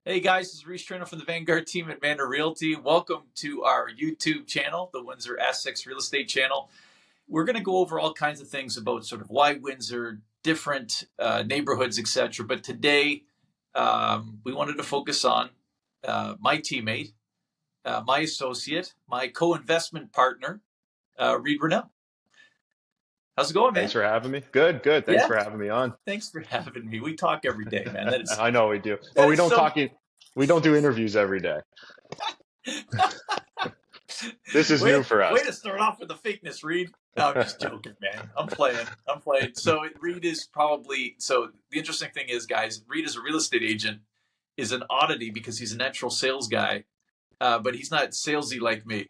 Hey guys, this is Renaud from the Vanguard Team at Manor Realty. Welcome to our YouTube channel, the Windsor S6 Real Estate Channel. We're going to go over all kinds of things about sort of why Windsor, different neighborhoods, etc. But today, we wanted to focus on my teammate, my associate, my co-investment partner, Renaud. How's it going, Thanks man? for having me. Good, good. Thanks Yeah, for having me on. thanks for having me. We talk every day, man. That is I know we do, but that is so. we don't do interviews every day. This is new for Way us. to start off with the fakeness, Reed. No, I'm just joking, man. I'm playing. I'm playing. So Reed is probably so. The interesting thing is, guys, Reed is a real estate agent, is an oddity because he's a natural sales guy, but he's not salesy like me,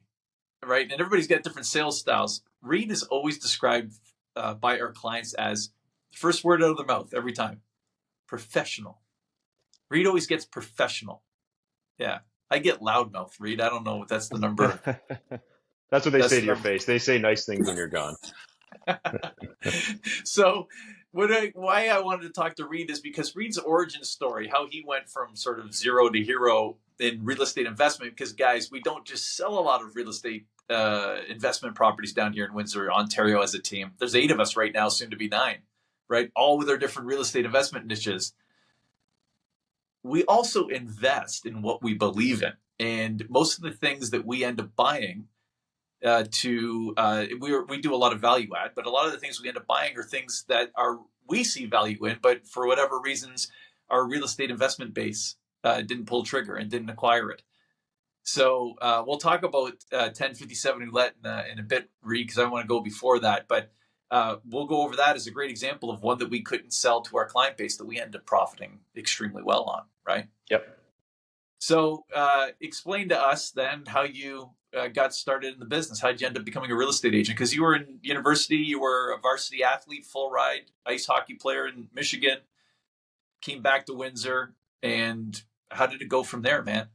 right? And everybody's got different sales styles. Reed is always described by our clients as first word out of their mouth every time, professional. Reed always gets professional. Yeah, I get loudmouth, Reed. I don't know if that's the number. That's what they That's say the to your number. face. They say nice things when you're gone. So why I wanted to talk to Reed is because Reed's origin story, how he went from sort of zero to hero in real estate investment. Because guys, we don't just sell a lot of real estate investment properties down here in Windsor, Ontario as a team. There's 8 of us right now, soon to be 9, right? All with our different real estate investment niches. We also invest in what we believe in. And most of the things that we end up buying we do a lot of value add, but a lot of the things we end up buying are things that we see value in, but for whatever reasons, our real estate investment base didn't pull trigger and didn't acquire it. So we'll talk about 1057 Roulette in a bit, Reed, because I want to go before that, but we'll go over that as a great example of one that we couldn't sell to our client base that we ended up profiting extremely well on, right? Yep. So explain to us then how you got started in the business. How did you end up becoming a real estate agent? Because you were in university, you were a varsity athlete, full ride, ice hockey player in Michigan, came back to Windsor, and how did it go from there, man?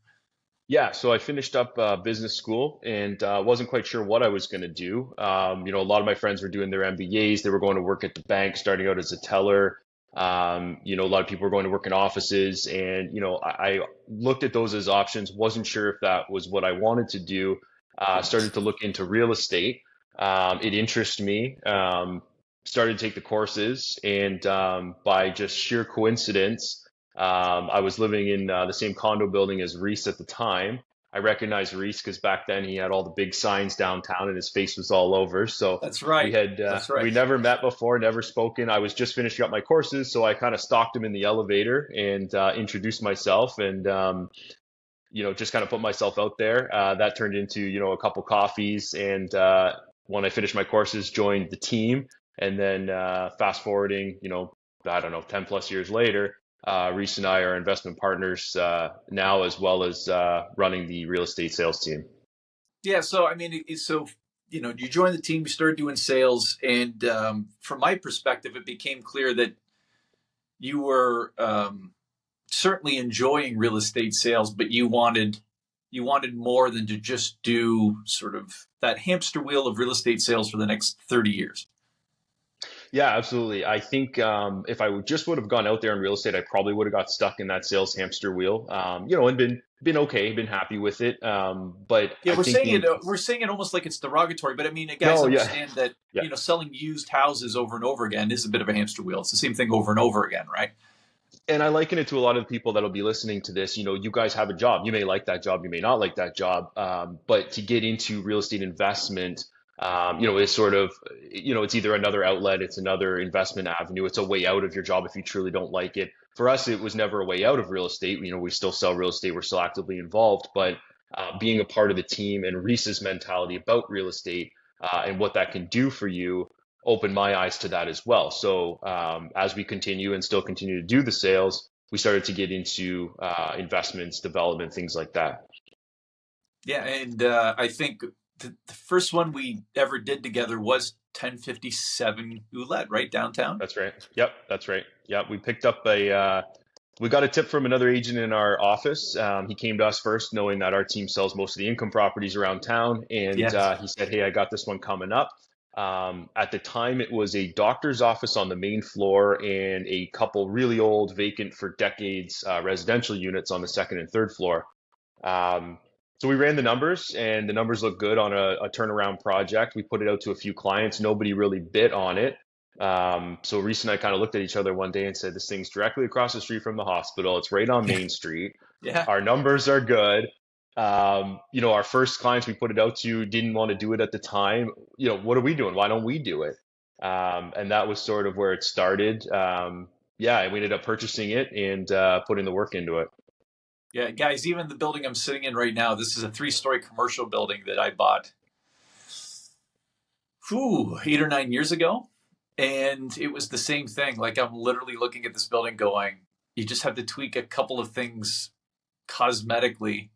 Yeah, so I finished up business school and wasn't quite sure what I was going to do. A lot of my friends were doing their MBAs. They were going to work at the bank, starting out as a teller. A lot of people were going to work in offices, and I looked at those as options. Wasn't sure if that was what I wanted to do. Started to look into real estate. It interested me. Started to take the courses, and by just sheer coincidence. I was living in the same condo building as Reese at the time. I recognized Reese because back then he had all the big signs downtown and his face was all over. So That's we right. had That's we right. never met before, never spoken. I was just finishing up my courses, so I kind of stalked him in the elevator and introduced myself and just kind of put myself out there. That turned into a couple coffees and when I finished my courses, joined the team. And then fast forwarding, I don't know, 10 plus years later, Reese and I are investment partners now, as well as running the real estate sales team. Yeah. So I mean, so you joined the team, you started doing sales, and from my perspective, it became clear that you were certainly enjoying real estate sales, but you wanted more than to just do sort of that hamster wheel of real estate sales for the next 30 years. Yeah, absolutely. I think if I just would have gone out there in real estate, I probably would have got stuck in that sales hamster wheel. And been okay, been happy with it. But Yeah, I we're think saying it the we're saying it almost like it's derogatory, but I mean, guys no, yeah, understand that, yeah. selling used houses over and over again is a bit of a hamster wheel. It's the same thing over and over again, right? And I liken it to a lot of the people that'll be listening to this. You guys have a job. You may like that job, you may not like that job. But to get into real estate investment, is sort of, it's either another outlet, it's another investment avenue, it's a way out of your job if you truly don't like it. For us, it was never a way out of real estate. We still sell real estate, we're still actively involved, but being a part of the team and Reese's mentality about real estate and what that can do for you opened my eyes to that as well. So as we continue and still continue to do the sales, we started to get into investments, development, things like that. Yeah, and I think the first one we ever did together was 1057 Ouellette, right downtown. That's right. Yep, that's right. Yeah, we picked up we got a tip from another agent in our office. He came to us first, knowing that our team sells most of the income properties around town, and Yes. he said, "Hey, I got this one coming up." At the time, it was a doctor's office on the main floor and a couple really old, vacant for decades residential units on the second and third floor. Um, so we ran the numbers, and the numbers looked good on a turnaround project. We put it out to a few clients. Nobody really bid on it. So Reese and I kind of looked at each other one day and said, "This thing's directly across the street from the hospital. It's right on Yeah. Main Street. Yeah. Our numbers are good." Our first clients we put it out to didn't want to do it at the time. What are we doing? Why don't we do it? And that was sort of where it started. Yeah, we ended up purchasing it and putting the work into it. Yeah, guys, even the building I'm sitting in right now, this is a 3-story commercial building that I bought 8 or 9 years ago. And it was the same thing. Like, I'm literally looking at this building going, you just have to tweak a couple of things cosmetically,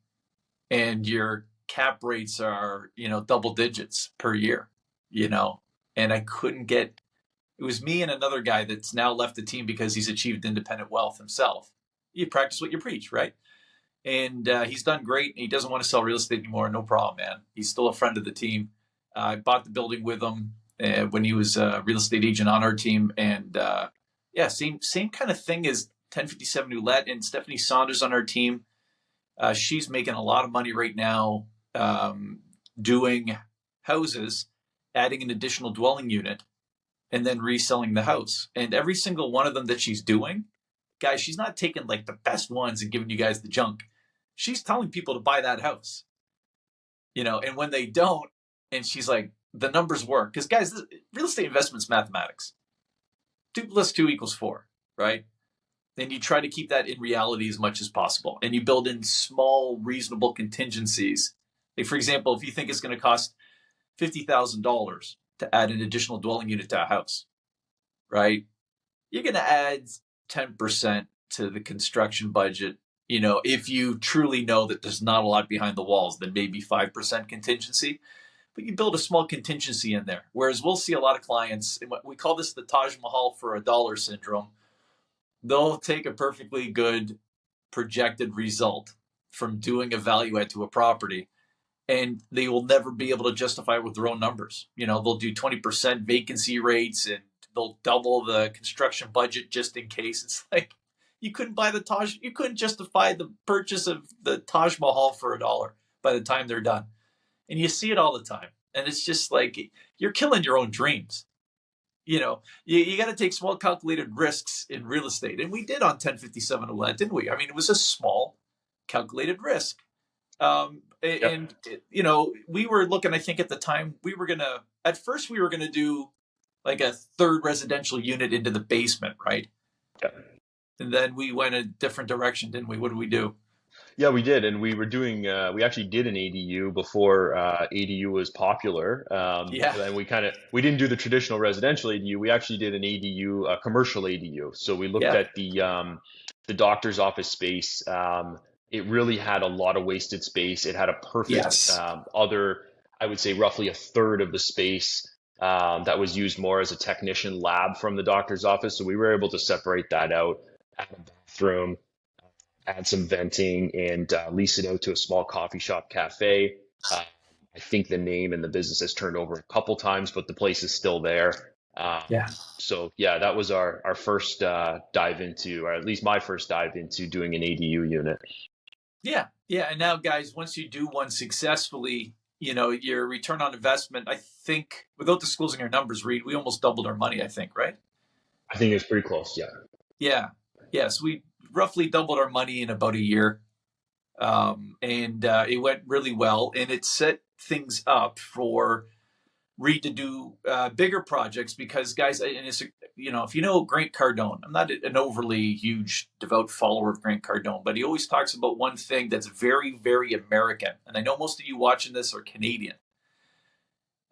and your cap rates are, double digits per year, you know. And I couldn't get, it was me and another guy that's now left the team because he's achieved independent wealth himself. You practice what you preach, right? And he's done great. He doesn't want to sell real estate anymore. No problem, man. He's still a friend of the team. I bought the building with him when he was a real estate agent on our team. And yeah, same kind of thing as 1057 Roulette and Stephanie Saunders on our team. She's making a lot of money right now doing houses, adding an additional dwelling unit, and then reselling the house. And every single one of them that she's doing, guys, she's not taking like the best ones and giving you guys the junk. She's telling people to buy that house, and when they don't, and she's like, the numbers work. Because, guys, real estate investment's mathematics. 2 plus 2 equals 4, right? And you try to keep that in reality as much as possible. And you build in small, reasonable contingencies. Like, for example, if you think it's going to cost $50,000 to add an additional dwelling unit to a house, right? You're going to add 10% to the construction budget. If you truly know that there's not a lot behind the walls, then maybe 5% contingency. But you build a small contingency in there. Whereas we'll see a lot of clients, and we call this the Taj Mahal for a dollar syndrome. They'll take a perfectly good projected result from doing a value add to a property, and they will never be able to justify it with their own numbers. They'll do 20% vacancy rates, and they'll double the construction budget just in case. It's like, you couldn't justify the purchase of the Taj Mahal for a dollar by the time they're done. And you see it all the time. And it's just like, you're killing your own dreams. You got to take small calculated risks in real estate. And we did on 1057 Roulette, didn't we? I mean, it was a small calculated risk. And, we were looking, I think at the time, at first we were going to do like a third residential unit into the basement, right? Yeah. And then we went a different direction, didn't we? What did we do? Yeah, we did, and we were doing. We actually did an ADU before ADU was popular. Yeah. And then we didn't do the traditional residential ADU. We actually did an ADU, a commercial ADU. So we looked Yeah. at the doctor's office space. It really had a lot of wasted space. It had a perfect Yes. I would say roughly a third of the space that was used more as a technician lab from the doctor's office. So we were able to separate that out, add a bathroom, add some venting, and lease it out to a small coffee shop cafe. I think the name and the business has turned over a couple times, but the place is still there. Yeah. So yeah, that was our first dive into, or at least my first dive into doing an ADU unit. Yeah. Yeah. And now, guys, once you do one successfully, your return on investment, I think, without disclosing our numbers, Reed, we almost doubled our money, I think, right? I think it was pretty close, yeah. Yeah. Yes. We roughly doubled our money in about a year. And it went really well. And it set things up for Reed to do bigger projects because, guys, and it's, if you know Grant Cardone, I'm not an overly huge devout follower of Grant Cardone, but he always talks about one thing that's very, very American. And I know most of you watching this are Canadian.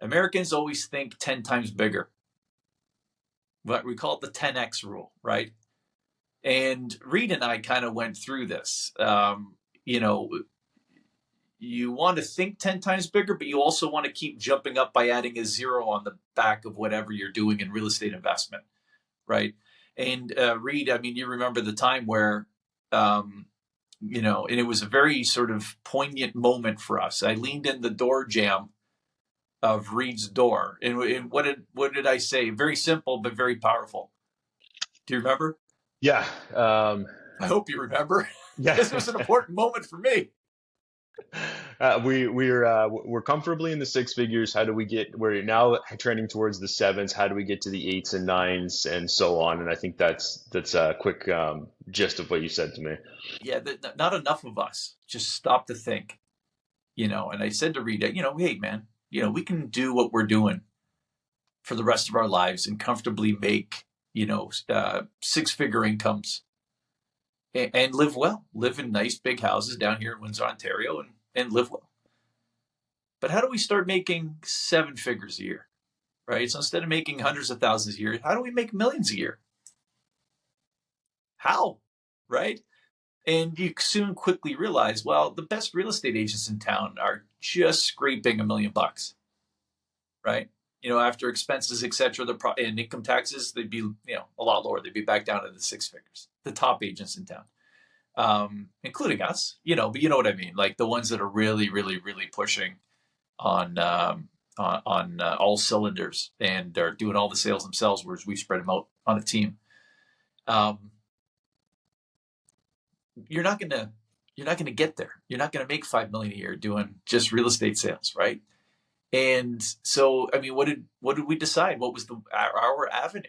Americans always think 10 times bigger. But we call it the 10X rule, right? And Reed and I kind of went through this. You want to think 10 times bigger, but you also want to keep jumping up by adding a zero on the back of whatever you're doing in real estate investment, right? And Reed, I mean, you remember the time where, and it was a very sort of poignant moment for us. I leaned in the door jamb of Reed's door. And what did I say? Very simple, but very powerful. Do you remember? Yeah. I hope you remember. Yeah. This was an important moment for me. We're comfortably in the six figures. How do we get, we're now trending towards the sevens. How do we get to the eights and nines and so on? And I think that's a quick gist of what you said to me. Yeah, not enough of us just stop to think, And I said to Rita, hey, man, we can do what we're doing for the rest of our lives and comfortably make, six-figure incomes and live well, live in nice big houses down here in Windsor, Ontario, and live well. But how do we start making seven figures a year, right? So instead of making hundreds of thousands a year, how do we make millions a year? How, right? And you soon quickly realize, well, the best real estate agents in town are just scraping $1 million, right? After expenses, et cetera, and income taxes, they'd be, a lot lower. They'd be back down to the six figures. The top agents in town, including us, but you know what I mean? Like the ones that are really, really, really pushing on all cylinders and are doing all the sales themselves, whereas we spread them out on a team. You're not gonna get there. You're not gonna make 5 million a year doing just real estate sales, right? And so, I mean, what did we decide? What was our avenue?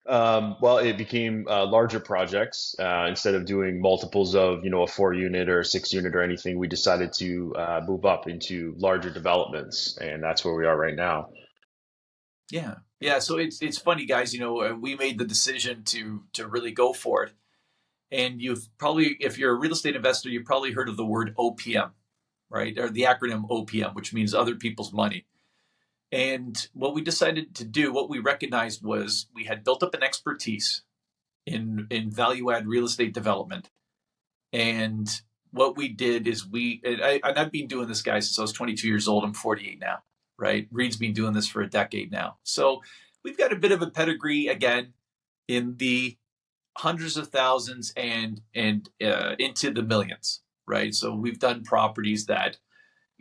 Well, it became larger projects. Instead of doing multiples of, a 4 unit or a 6 unit or anything, we decided to move up into larger developments, and that's where we are right now. Yeah, yeah. So it's funny, guys. We made the decision to really go for it. And you've probably, if you're a real estate investor, you've probably heard of the word OPM, right? Or the acronym OPM, which means other people's money. And what we decided to do, what we recognized was we had built up an expertise in value add real estate development. And what we did is I've been doing this, guys, since I was 22 years old. I'm 48 now, right? Reed's been doing this for a decade now. So we've got a bit of a pedigree again in the hundreds of thousands and into the millions, right? So we've done properties that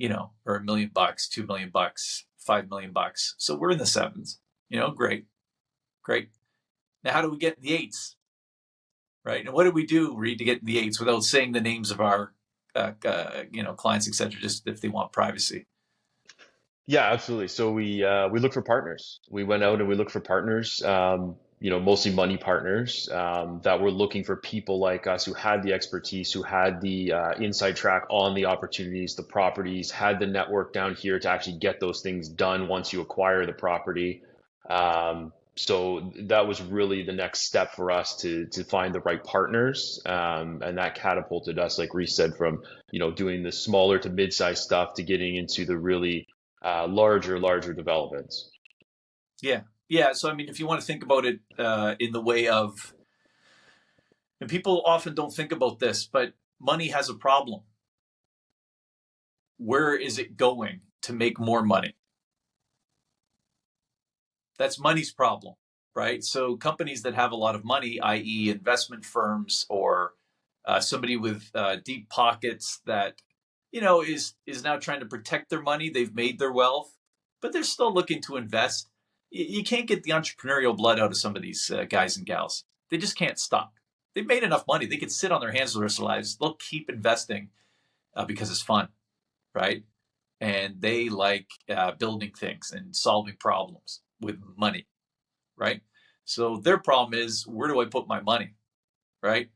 are $1 million, $2 million, $5 million. So we're in the sevens. Great, great. Now, how do we get in the eights, right? And what do we do, Reed, to get in the eights without saying the names of our clients, etc., just if they want privacy? Yeah, absolutely. So we look for partners. We went out and we looked for partners, mostly money partners, that were looking for people like us who had the expertise, who had the inside track on the opportunities, the properties, had the network down here to actually get those things done once you acquire the property. So that was really the next step for us to find the right partners, and that catapulted us, like Reese said, from doing the smaller to mid-sized stuff to getting into the really larger developments. Yeah. Yeah. So, I mean, if you want to think about it in the way of, and people often don't think about this, but money has a problem. Where is it going to make more money? That's money's problem, right? So companies that have a lot of money, i.e. investment firms or somebody with deep pockets that, is now trying to protect their money. They've made their wealth, but they're still looking to invest. You can't get the entrepreneurial blood out of some of these guys and gals. They just can't stop. They've made enough money. They could sit on their hands the rest of their lives. They'll keep investing because it's fun, right? And they like building things and solving problems with money, right? So their problem is, where do I put my money, right?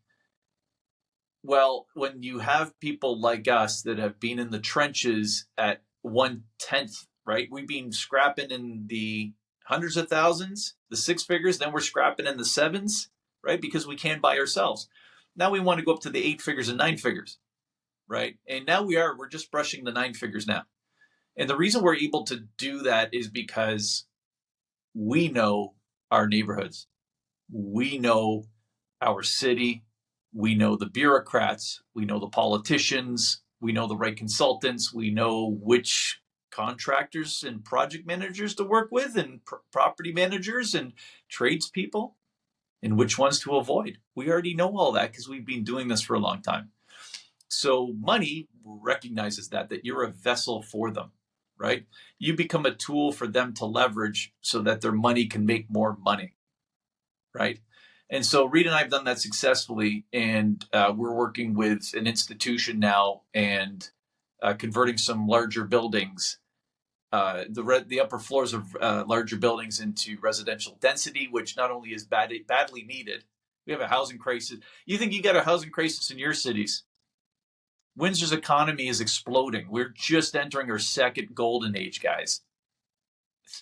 Well, when you have people like us that have been in the trenches at 1/10, right? We've been scrapping in the hundreds of thousands, the six figures, then we're scrapping in the sevens, right? Because we can buy ourselves. Now we want to go up to the 8 figures and 9 figures, right? And now we're just brushing the 9 figures now. And the reason we're able to do that is because we know our neighborhoods. We know our city. We know the bureaucrats. We know the politicians. We know the right consultants. We know which contractors and project managers to work with and property managers and tradespeople and which ones to avoid. We already know all that because we've been doing this for a long time. So money recognizes that you're a vessel for them, right? You become a tool for them to leverage so that their money can make more money, right? And so Reed and I have done that successfully, and we're working with an institution now and converting some larger buildings, the upper floors of larger buildings into residential density, which not only is badly needed. We have a housing crisis. You think you got a housing crisis in your cities? Windsor's economy is exploding. We're just entering our second golden age, guys.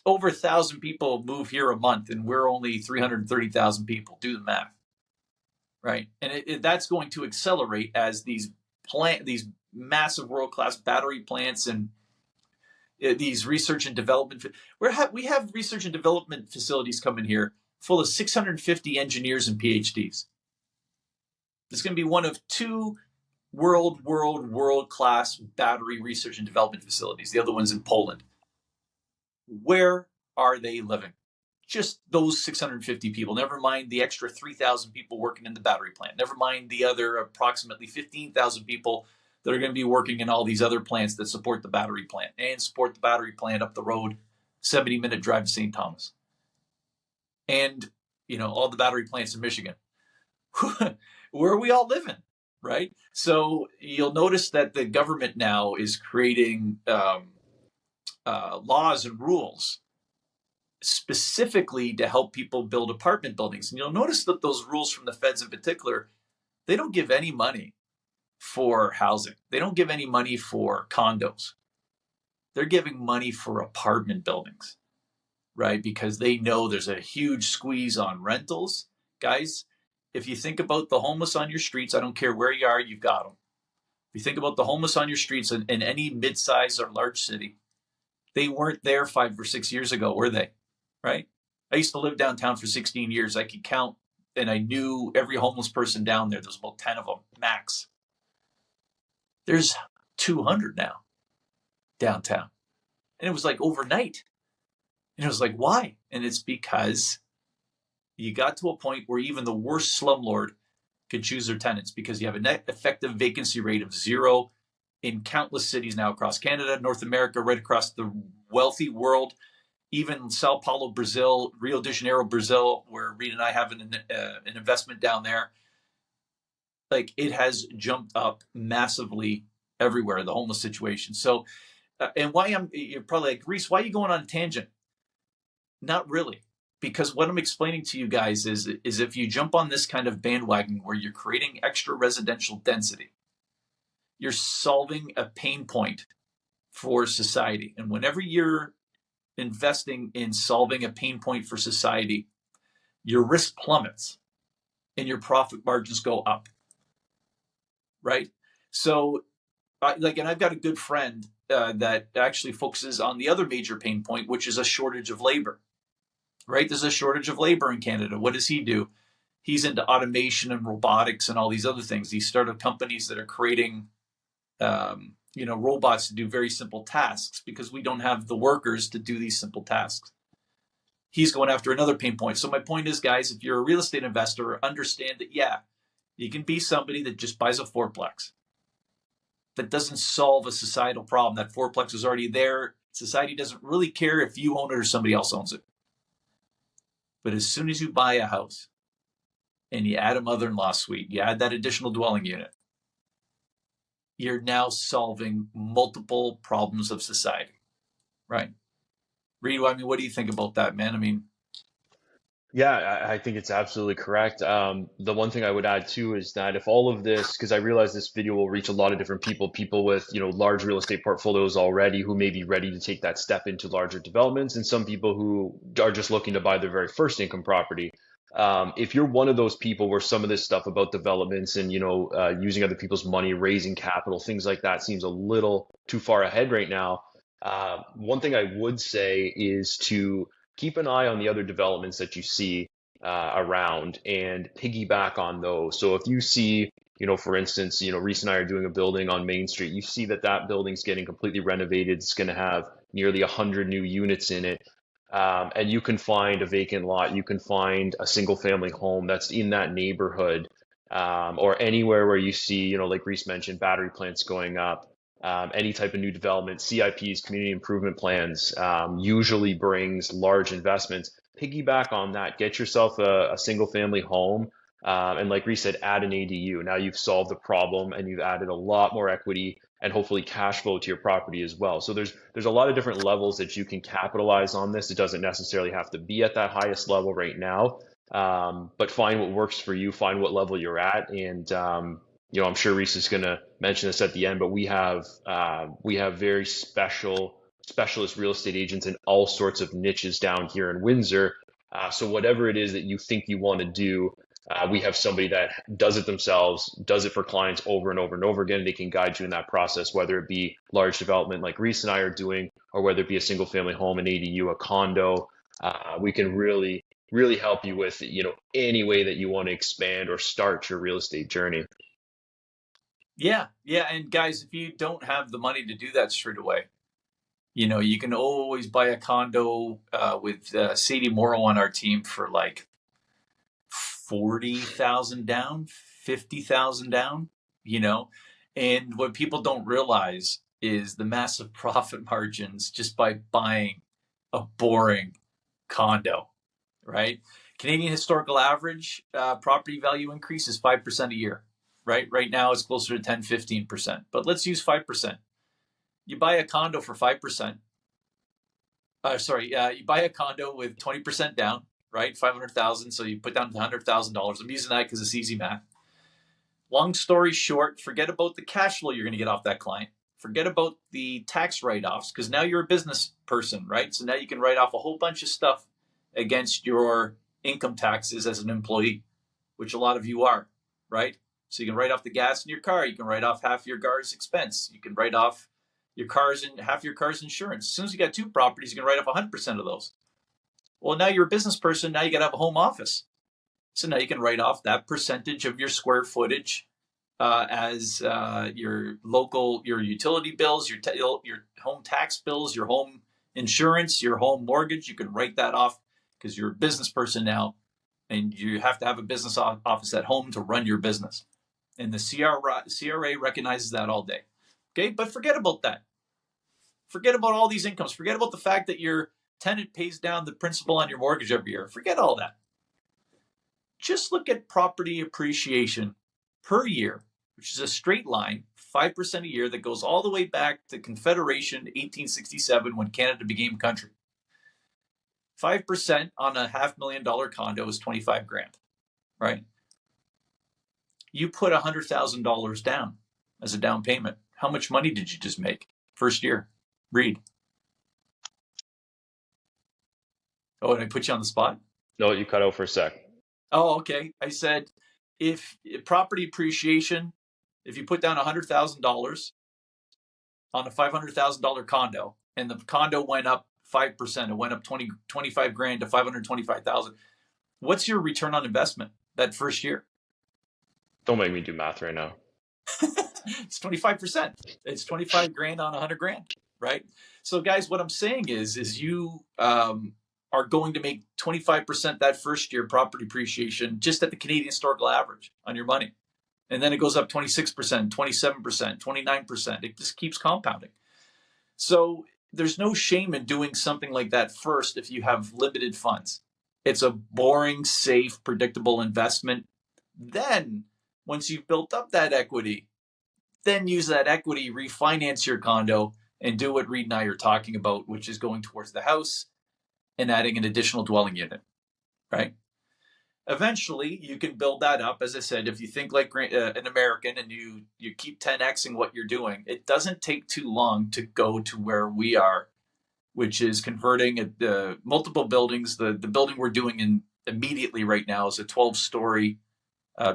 Over 1,000 people move here a month, and we're only 330,000 people. Do the math, right? And that's going to accelerate as these massive world-class battery plants and these research and development. We have research and development facilities coming here full of 650 engineers and PhDs. It's going to be one of two world-class battery research and development facilities. The other one's in Poland. Where are they living? Just those 650 people. Never mind the extra 3,000 people working in the battery plant. Never mind the other approximately 15,000 people that are going to be working in all these other plants that support the battery plant and support the battery plant up the road, 70-minute drive to St. Thomas. And, all the battery plants in Michigan. Where are we all living, right? So you'll notice that the government now is creating laws and rules specifically to help people build apartment buildings. And you'll notice that those rules from the feds in particular, they don't give any money for housing. They don't give any money for condos. They're giving money for apartment buildings, right? Because they know there's a huge squeeze on rentals. Guys, if you think about the homeless on your streets, I don't care where you are, you've got them. If you think about the homeless on your streets in any mid-size or large city, they weren't there 5 or 6 years ago, were they? Right? I used to live downtown for 16 years. I could count, and I knew every homeless person down there. There's about 10 of them, max. There's 200 now downtown. And it was like overnight. And it was like, why? And it's because you got to a point where even the worst slumlord could choose their tenants, because you have a net effective vacancy rate of 0 in countless cities now across Canada, North America, right across the wealthy world, even Sao Paulo, Brazil, Rio de Janeiro, Brazil, where Reed and I have an investment down there. Like, it has jumped up massively everywhere, the homeless situation. So, and you're probably like, Reese, why are you going on a tangent? Not really. Because what I'm explaining to you guys is if you jump on this kind of bandwagon where you're creating extra residential density, you're solving a pain point for society. And whenever you're investing in solving a pain point for society, your risk plummets and your profit margins go up, right? So, and I've got a good friend that actually focuses on the other major pain point, which is a shortage of labor, right? There's a shortage of labor in Canada. What does he do? He's into automation and robotics and all these other things. These startup companies that are creating robots to do very simple tasks because we don't have the workers to do these simple tasks. He's going after another pain point. So my point is, guys, if you're a real estate investor, understand that, you can be somebody that just buys a fourplex. That doesn't solve a societal problem. That fourplex is already there. Society doesn't really care if you own it or somebody else owns it. But as soon as you buy a house and you add a mother-in-law suite, you add that additional dwelling unit, you're now solving multiple problems of society, right? Reed, what do you think about that, man? Yeah, I think it's absolutely correct. The one thing I would add too is that if all of this, because I realize this video will reach a lot of different people with, large real estate portfolios already who may be ready to take that step into larger developments, and some people who are just looking to buy their very first income property. If you're one of those people where some of this stuff about developments and, using other people's money, raising capital, things like that seems a little too far ahead right now, one thing I would say is to keep an eye on the other developments that you see around and piggyback on those. So if you see, for instance, Reese and I are doing a building on Main Street, you see that building's getting completely renovated. It's going to have nearly 100 new units in it. And you can find a vacant lot, you can find a single family home that's in that neighborhood, or anywhere where you see, like Reese mentioned, battery plants going up. any type of new development, CIPs, community improvement plans, usually brings large investments. Piggyback on that, get yourself a single family home. And like Reese said, add an ADU. Now you've solved the problem and you've added a lot more equity and hopefully cash flow to your property as well. So there's a lot of different levels that you can capitalize on this. It doesn't necessarily have to be at that highest level right now, but find what works for you, find what level you're at, and I'm sure Reese is going to mention this at the end, but we have very specialist real estate agents in all sorts of niches down here in Windsor. So whatever it is that you think you want to do, we have somebody that does it themselves, does it for clients over and over and over again. They can guide you in that process, whether it be large development like Reese and I are doing, or whether it be a single family home, an ADU, a condo. We can really help you with, any way that you want to expand or start your real estate journey. Yeah, yeah. And guys, if you don't have the money to do that straight away, you can always buy a condo with Sadie Morrow on our team for like 40,000 down, 50,000 down, And what people don't realize is the massive profit margins just by buying a boring condo, right? Canadian historical average property value increase is 5% a year, right? Right now it's closer to 10, 15%, but let's use 5%. You buy a condo for 5%. You buy a condo with 20% down, right? 500,000. So you put down $100,000. I'm using that because it's easy math. Long story short, forget about the cash flow you're going to get off that client. Forget about the tax write-offs because now you're a business person, right? So now you can write off a whole bunch of stuff against your income taxes as an employee, which a lot of you are, right? So you can write off the gas in your car. You can write off half your car's expense. You can write off your car's and half your car's insurance. As soon as you got 2 properties, you can write off 100% of those. Well, now you're a business person. Now you got to have a home office. So now you can write off that percentage of your square footage as your utility bills, your home tax bills, your home insurance, your home mortgage. You can write that off because you're a business person now, and you have to have a business office at home to run your business. And the CRA recognizes that all day. Okay, but forget about that. Forget about all these incomes. Forget about the fact that your tenant pays down the principal on your mortgage every year. Forget all that. Just look at property appreciation per year, which is a straight line, 5% a year that goes all the way back to Confederation 1867 when Canada became a country. 5% on a $500,000 condo is 25 grand, right? You put $100,000 down as a down payment. How much money did you just make first year? Read. Oh, and I put you on the spot? No, you cut out for a sec. Oh, okay. I said, if property appreciation, if you put down $100,000 on a $500,000 condo and the condo went up 5%, it went up 25 grand to 525,000. What's your return on investment that first year? Don't make me do math right now. It's 25%. It's 25 grand on 100 grand, right? So guys, what I'm saying is you are going to make 25% that first year property appreciation just at the Canadian historical average on your money. And then it goes up 26%, 27%, 29%. It just keeps compounding. So there's no shame in doing something like that first if you have limited funds. It's a boring, safe, predictable investment. Then once you've built up that equity, then use that equity, refinance your condo, and do what Reed and I are talking about, which is going towards the house and adding an additional dwelling unit, right? Eventually, you can build that up. As I said, if you think like an American and you keep 10xing what you're doing, it doesn't take too long to go to where we are, which is converting multiple buildings. The building we're doing immediately right now is a 12-story,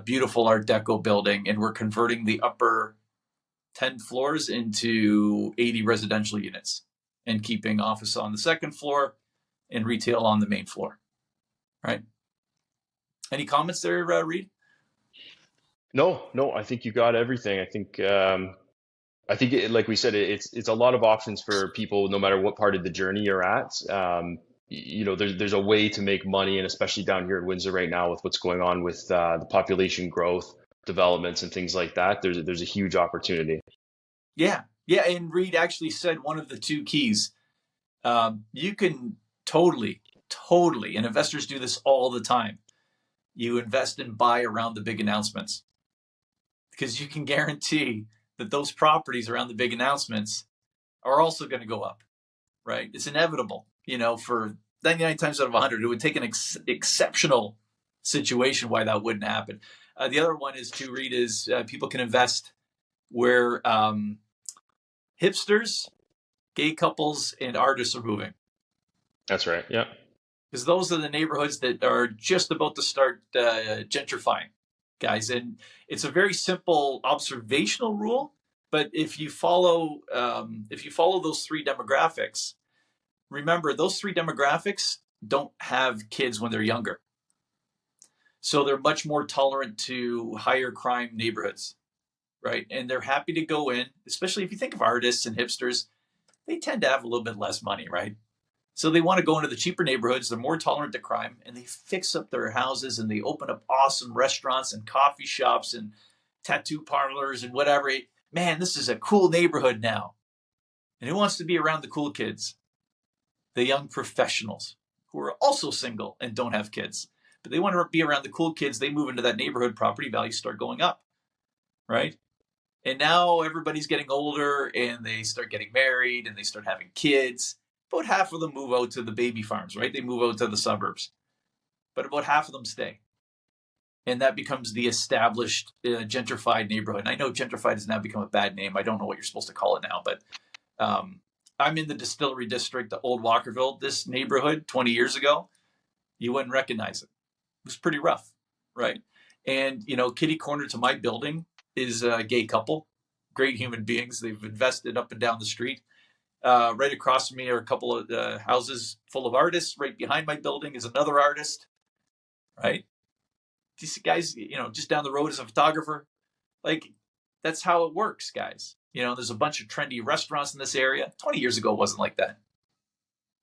beautiful Art Deco building, and we're converting the upper 10 floors into 80 residential units and keeping office on the second floor and retail on the main floor, right? Any comments there, Reed? No, I think you got everything. Like we said, it's a lot of options for people, no matter what part of the journey you're at. There's a way to make money, and especially down here in Windsor right now with what's going on with the population growth, developments, and things like that. There's a huge opportunity. Yeah, Yeah, and Reed actually said one of the two keys. You can totally, totally, and investors do this all the time. You invest and buy around the big announcements because you can guarantee that those properties around the big announcements are also going to go up, right? It's inevitable, for 99 times out of 100. It would take an exceptional situation why that wouldn't happen. The other one is to read is people can invest where hipsters, gay couples, and artists are moving. That's right. Yeah. Because those are the neighborhoods that are just about to start gentrifying, guys. And it's a very simple observational rule, but if you follow those three demographics, remember those three demographics don't have kids when they're younger, so they're much more tolerant to higher crime neighborhoods, right? And they're happy to go in, especially if you think of artists and hipsters, they tend to have a little bit less money, right? So they want to go into the cheaper neighborhoods. They're more tolerant to crime, and they fix up their houses and they open up awesome restaurants and coffee shops and tattoo parlors and whatever. Man, this is a cool neighborhood now. And who wants to be around the cool kids? The young professionals who are also single and don't have kids. But they want to be around the cool kids. They move into that neighborhood, property values start going up, right? And now everybody's getting older and they start getting married and they start having kids. About half of them move out to the baby farms, right? They move out to the suburbs. But about half of them stay. And that becomes the established gentrified neighborhood. And I know gentrified has now become a bad name. I don't know what you're supposed to call it now, but I'm in the Distillery District, the old Walkerville. This neighborhood 20 years ago, you wouldn't recognize it. It was pretty rough, right? And, kitty corner to my building is a gay couple, great human beings. They've invested up and down the street. Right across from me are a couple of houses full of artists. Right behind my building is another artist, right? These guys, just down the road is a photographer. Like, that's how it works, guys. There's a bunch of trendy restaurants in this area. 20 years ago, it wasn't like that.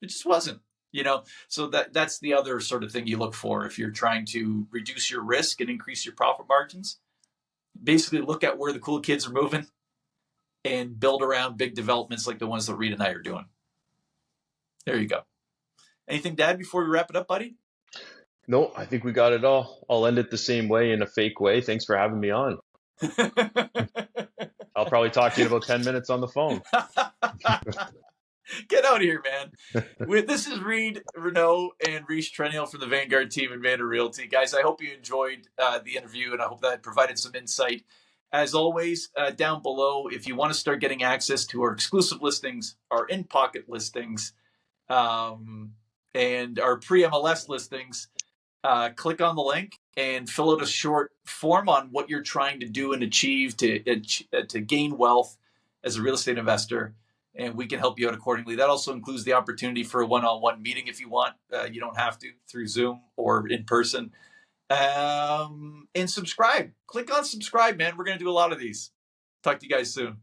It just wasn't. So that's the other sort of thing you look for if you're trying to reduce your risk and increase your profit margins. Basically, look at where the cool kids are moving and build around big developments like the ones that Reed and I are doing. There you go. Anything to add before we wrap it up, buddy? No, I think we got it all. I'll end it the same way in a fake way. Thanks for having me on. I'll probably talk to you in about 10 minutes on the phone. Get out of here, man. This is Reed, Renaud, and Reese Treniel from the Vanguard Team and Vanguard Realty. Guys, I hope you enjoyed the interview, and I hope that provided some insight. As always, down below, if you want to start getting access to our exclusive listings, our in-pocket listings, and our pre-MLS listings, click on the link and fill out a short form on what you're trying to do and achieve to gain wealth as a real estate investor, and we can help you out accordingly. That also includes the opportunity for a one-on-one meeting if you want. You don't have to, through Zoom or in person. And subscribe. Click on subscribe, man. We're going to do a lot of these. Talk to you guys soon.